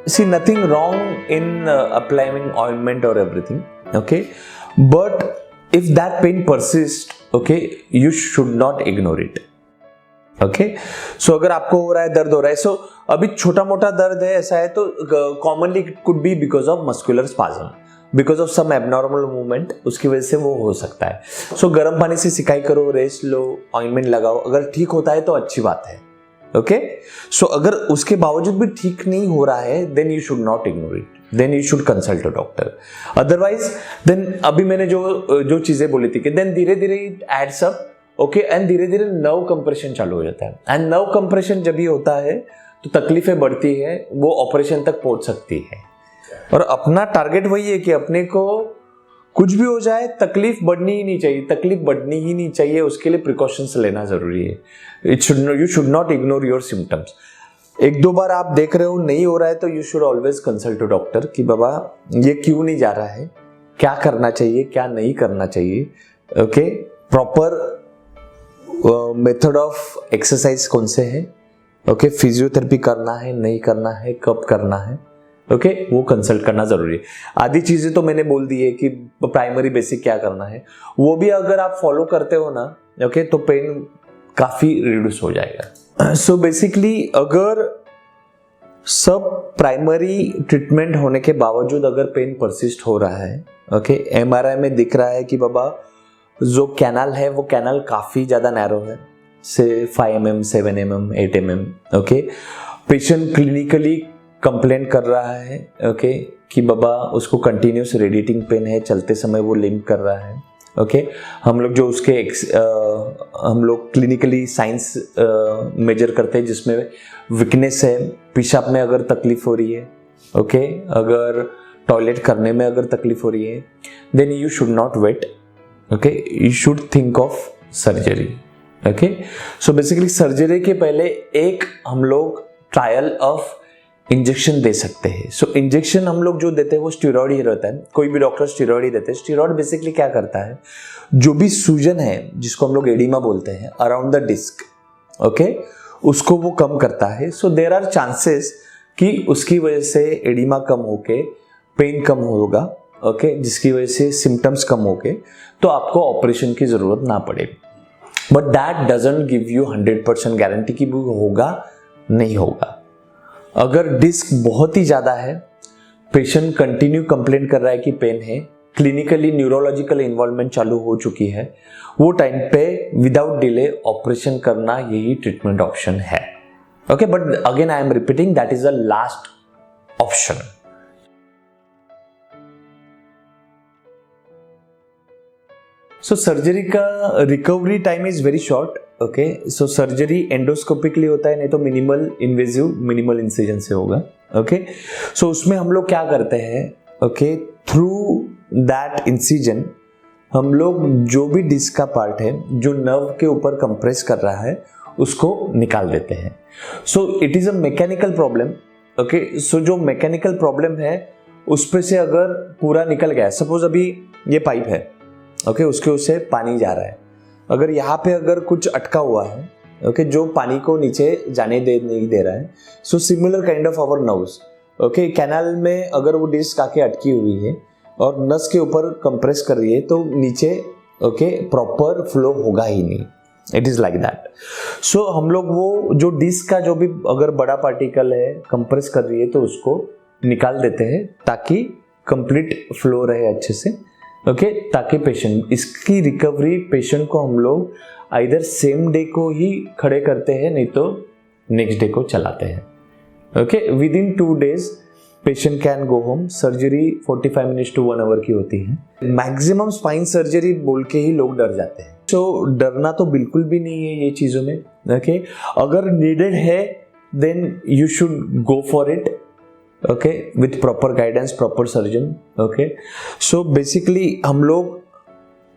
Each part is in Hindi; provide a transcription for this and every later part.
see nothing wrong in applying ointment or everything, okay, but if that pain persists, okay, you should not ignore it, okay. So अगर आपको हो रहा है, दर्द हो रहा है, so अभी छोटा मोटा दर्द है ऐसा है तो commonly it could be because of muscular spasm, because of some abnormal movement, उसकी वजह से वो हो सकता है. सो गर्म पानी से सिकाई करो, रेस्ट लो, ऑइंटमेंट लगाओ, अगर ठीक होता है तो अच्छी बात है, ओके. सो अगर उसके बावजूद भी ठीक नहीं हो रहा है, then you should not ignore it, then you should consult a doctor. Otherwise then अभी मैंने जो चीजें बोली थी कि देन धीरे धीरे it adds up, okay, and धीरे धीरे नर्व कंप्रेशन चालू हो जाता है. एंड नर्व कंप्रेशन जब भी होता है तो तकलीफें बढ़ती है, वो ऑपरेशन तक पहुंच सकती है. और अपना टारगेट वही है कि अपने को कुछ भी हो जाए तकलीफ बढ़नी ही नहीं चाहिए, तकलीफ बढ़नी ही नहीं चाहिए, उसके लिए प्रिकॉशंस लेना जरूरी है. You should not ignore your symptoms. एक दो बार आप देख रहे हो नहीं हो रहा है तो you should always consult to doctor कि बाबा ये क्यों नहीं जा रहा है, क्या करना चाहिए, क्या नहीं करना चाहिए, okay. Proper method of exercise कौन से है, ओके. फिजियोथेरेपी करना है, नहीं करना है, कब करना है, ओके, वो कंसल्ट करना जरूरी है. आधी चीजें तो मैंने बोल दी है कि प्राइमरी बेसिक क्या करना है, वो भी अगर आप फॉलो करते हो ना, ओके, तो पेन काफी रिड्यूस हो जाएगा. सो बेसिकली अगर सब प्राइमरी ट्रीटमेंट होने के बावजूद अगर पेन परसिस्ट हो रहा है, ओके, एमआरआई में दिख रहा है कि बाबा जो कैनाल है वो कैनाल काफी ज्यादा नैरो है, से 5 mm, 7 mm, 8 mm, okay. Patient clinically complaint कर रहा है, ओके, कि बाबा उसको कंटिन्यूस रेडिएटिंग पेन है, चलते समय वो लिम्प कर रहा है, ओके. हम लोग जो उसके हम लोग क्लिनिकली साइंस मेजर करते हैं जिसमें वीकनेस है, पेशाब में अगर तकलीफ हो रही है, ओके, अगर टॉयलेट करने में अगर तकलीफ हो रही है, then you should not wait, okay, you should think of surgery, okay. So basically surgery के पहले एक हम लोग ट्रायल ऑफ इंजेक्शन दे सकते हैं. सो इंजेक्शन हम लोग जो देते हैं वो स्टेरॉइड ही रहता है, कोई भी डॉक्टर स्टेरॉइड ही देते हैं. स्टेरॉइड बेसिकली क्या करता है, जो भी सूजन है जिसको हम लोग एडिमा बोलते हैं अराउंड द डिस्क, ओके, उसको वो कम करता है. सो देयर आर चांसेस कि उसकी वजह से एडिमा कम होके पेन कम होगा, ओके, जिसकी वजह से सिम्टम्स कम होके तो आपको ऑपरेशन की जरूरत ना पड़े. But that doesn't give you 100% guarantee कि वो होगा नहीं होगा. अगर डिस्क बहुत ही ज्यादा है, पेशेंट कंटिन्यू कंप्लेंट कर रहा है कि पेन है, क्लिनिकली न्यूरोलॉजिकल इन्वॉल्वमेंट चालू हो चुकी है, वो टाइम पे विदाउट डिले ऑपरेशन करना यही ट्रीटमेंट ऑप्शन है, okay. But again I am repeating, that is the last option. So surgery का recovery time is very short, okay. So surgery endoscopically होता है, नहीं तो मिनिमल इन्वेजिव मिनिमल इंसिजन से होगा, ओके. सो उसमें हम लोग क्या करते हैं, ओके, थ्रू दैट इंसिजन हम लोग जो भी डिस्क का पार्ट है जो नर्व के ऊपर कंप्रेस कर रहा है उसको निकाल देते हैं. So it is a mechanical problem, okay. So जो मैकेनिकल प्रॉब्लम है उस पे से अगर पूरा निकल गया, सपोज अभी ये पाइप है, ओके, उसके उससे पानी जा रहा है, अगर यहाँ पे अगर कुछ अटका हुआ है, ओके, जो पानी को नीचे जाने नहीं दे रहा है, so similar kind of our nerves, okay, canal में अगर वो डिस्क आके अटकी हुई है और नस के ऊपर कंप्रेस कर रही है तो नीचे, ओके, प्रॉपर फ्लो होगा ही नहीं. It is like that. So हम लोग वो जो डिस्क का जो भी अगर बड़ा पार्टिकल है कंप्रेस कर रही है तो उसको निकाल देते हैं ताकि कंप्लीट फ्लो रहे अच्छे से, ओके, ताकि पेशेंट इसकी रिकवरी पेशेंट को हम लोग आइदर सेम डे को ही खड़े करते हैं, नहीं तो नेक्स्ट डे को चलाते हैं, okay. With in 2 days patient can go home. Surgery 45 minutes to 1 hour की होती है. मैक्सिमम स्पाइन सर्जरी बोल के ही लोग डर जाते हैं. सो डरना तो बिल्कुल भी नहीं है ये चीज़ों में, ओके. अगर नीडेड है then you should go for it, okay, with proper guidance, proper surgeon, okay. So basically हम लोग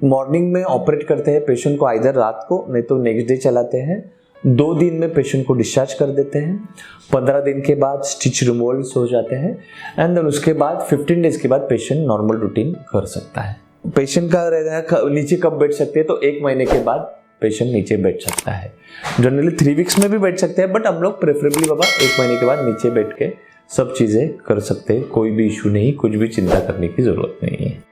मॉर्निंग में ऑपरेट करते हैं पेशेंट को, आइदर रात को नहीं तो नेक्स्ट डे चलाते हैं. 2 दिन में पेशेंट को डिस्चार्ज कर देते हैं. 15 दिन के बाद स्टिच रिमूवल्स हो जाते हैं एंड देन उसके बाद 15 डेज के बाद पेशेंट नॉर्मल रूटीन कर सकता है. पेशेंट का रहता है नीचे कब बैठ सकते हैं, तो 1 महीने के बाद पेशेंट नीचे बैठ सकता है. जनरली 3 weeks में भी बैठ सकते हैं, बट हम लोग प्रेफरेबली बाबा 1 महीने के बाद नीचे बैठ के सब चीज़ें कर सकते हैं, कोई भी इशू नहीं, कुछ भी चिंता करने की ज़रूरत नहीं है।